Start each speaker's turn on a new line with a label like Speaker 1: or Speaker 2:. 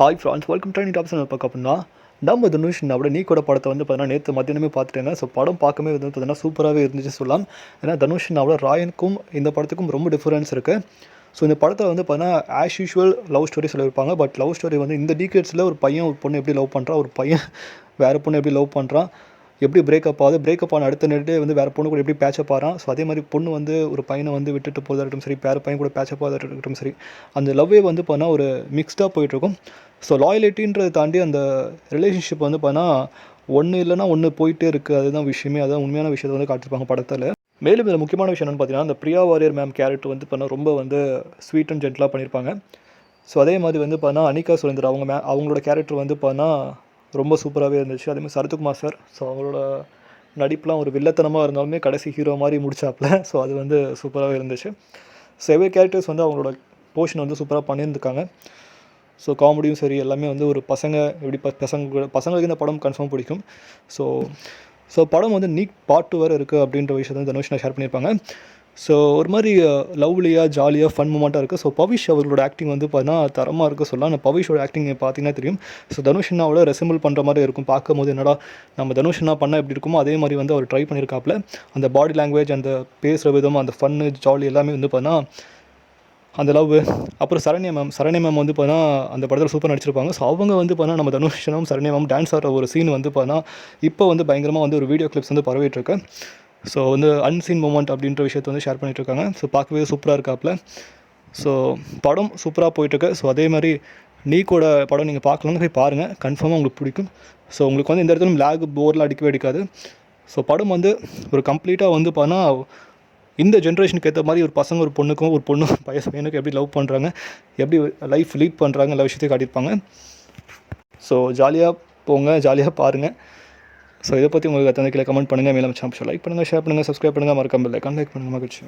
Speaker 1: Hi France, welcome to top channel. பார்க்க அப்படின்னா நம்ம தனுஷ் அவரோட நீ கூட படத்தை வந்து பார்த்தீங்கன்னா நேற்று மத்தியானமே பார்த்துட்டேங்க. ஸோ படம் பார்க்கவே வந்து பார்த்தீங்கன்னா சூப்பராகவே இருந்துச்சு சொல்லலாம். ஏன்னா தனுஷ் அவரோட ராயனுக்கும் இந்த படத்துக்கும் ரொம்ப டிஃப்ரென்ஸ் இருக்குது. ஸோ இந்த படத்தில் வந்து பார்த்தீங்கன்னா ஆஸ் யூஷுவல் லவ் ஸ்டோரி சொல்லியிருப்பாங்க. பட் லவ் ஸ்டோரி வந்து இந்த டீகேட்ஸில் ஒரு பையன் ஒரு பொண்ணு எப்படி லவ் பண்ணுறான், ஒரு பையன் வேறு பொண்ணு எப்படி லவ் பண்ணுறான், எப்படி பிரேக்கப் ஆகுது, பிரேக்கப் ஆன அடுத்த நேரத்தே வந்து வேறு பொண்ணு கூட எப்படி பேச்சப் ஆகிறான். ஸோ அதே மாதிரி பொண்ணு வந்து ஒரு பையனை வந்து விட்டுட்டு போகிறதா இருக்கட்டும் சரி, வேறு பையன் கூட பேச்சப் ஆகிறதா இருக்கட்டும் சரி, அந்த லவ்வே வந்து பார்த்தா ஒரு மிக்ஸ்டாக போயிட்டுருக்கும். ஸோ லாயலிட்டின்றதை தாண்டி அந்த ரிலேஷன்ஷிப் வந்து பார்த்தா ஒன்று இல்லைனா ஒன்று போயிட்டே இருக்குது. அதுதான் விஷயமே, அதுதான் உண்மையான விஷயத்தை வந்து காட்டியிருப்பாங்க படத்தில். மேலும் இதில் முக்கியமான விஷயம் என்னென்னு பார்த்தீங்கன்னா, அந்த பிரியா வாரியர் மேம் கேரக்டர் வந்து பார்த்தா ரொம்ப வந்து ஸ்வீட் அண்ட் ஜென்டலாக பண்ணியிருப்பாங்க. ஸோ அதே மாதிரி வந்து பார்த்தா அனிகா சுரேந்தர் அவங்களோட கேரக்டர் வந்து பார்த்தா ரொம்ப சூப்பராகவே இருந்துச்சு. அதேமாதிரி சரத்குமார் சார், ஸோ அவங்களோட நடிப்புலாம் ஒரு வில்லத்தனமாக இருந்தாலுமே கடைசி ஹீரோ மாதிரி முடிச்சாப்புல. ஸோ அது வந்து சூப்பராகவே இருந்துச்சு. ஸோ எவ்ரி கேரக்டர்ஸ் வந்து அவங்களோட போர்ஷன் வந்து சூப்பராக பண்ணியிருந்துருக்காங்க. ஸோ காமெடியும் சரி எல்லாமே வந்து ஒரு பசங்க எப்படி பசங்களுக்கு இந்த படம் கன்ஃபார்ம் பிடிக்கும். ஸோ படம் வந்து நீட் பார்ட் 2 வேறு இருக்குது அப்படின்ற விஷயத்தை வந்து தனுஷ் ஷேர் பண்ணியிருப்பாங்க. ஸோ ஒரு மாதிரி லவ்லியாக ஜாலியாக ஃபன் மூமெண்ட்டாக இருக்குது. ஸோ பவிஷ் அவர்களோட ஆக்டிங் வந்து பார்த்தீங்கன்னா தரமாக இருக்குது சொல்லலாம். அந்த பவிஷோட ஆக்டிங் பார்த்தீங்கன்னா தெரியும். ஸோ தனுஷ் அண்ணாவோட ரெசம்பிள் பண்ணுற மாதிரி இருக்கும். பார்க்கும்போது என்னடா நம்ம தனுஷ் அண்ணா பண்ணால் எப்படி இருக்குமோ அதே மாதிரி வந்து அவர் ட்ரை பண்ணியிருக்காப்புல. அந்த பாடி லாங்குவேஜ், அந்த பேசுகிற விதம், அந்த ஃபன்னு ஜாலி எல்லாமே வந்து பார்த்தீங்கன்னா அந்த லவ். அப்புறம் சரண்யா மேம் வந்து பார்த்தீங்கன்னா அந்த படத்தில் சூப்பர் நடிச்சிருப்பாங்க. ஸோ அவங்க வந்து பார்த்தீங்கன்னா நம்ம தனுஷனும் சரண்யா மேம் டான்ஸ் ஆடுற ஒரு சீன் வந்து பார்த்தீங்கன்னா இப்போ வந்து பயங்கரமாக வந்து ஒரு வீடியோ கிளிப்ஸ் வந்து பரவிட்டுருக்கு. ஸோ வந்து அன்சீன் மூமெண்ட் அப்படின்ற விஷயத்தை வந்து ஷேர் பண்ணிகிட்ருக்காங்க. ஸோ பார்க்கவே சூப்பராக இருக்காப்புல. ஸோ படம் சூப்பராக போயிட்டுருக்கு. ஸோ அதே மாதிரி நீக்கோட படம் நீங்கள் பார்க்கலான்னு போய் பாருங்கள், கன்ஃபார்மாக உங்களுக்கு பிடிக்கும். ஸோ உங்களுக்கு வந்து இந்த இடத்துல லேக் போர்லாம் அடிக்கவே அடிக்காது. ஸோ படம் வந்து ஒரு கம்ப்ளீட்டாக வந்து பார்த்தா இந்த ஜென்ரேஷனுக்கு ஏற்ற மாதிரி ஒரு பசங்க ஒரு பொண்ணும் பையனுக்கும் எப்படி லவ் பண்ணுறாங்க, எப்படி லைஃப் லீட் பண்ணுறாங்க எல்லா விஷயத்தையும் காட்டியிருப்பாங்க. ஸோ ஜாலியாக போங்க, ஜாலியாக பாருங்கள். ஸோ இதை பற்றி உங்களுக்கு கீழே கமெண்ட் பண்ணுங்கள். மேலும் லைக் பண்ணுங்கள், ஷேர் பண்ணுங்கள், சப்ஸ்கிரைப் பண்ணுங்கள், மறக்காம பெல் ஐகான் லைக் பண்ணுங்கள். மகிழ்ச்சி.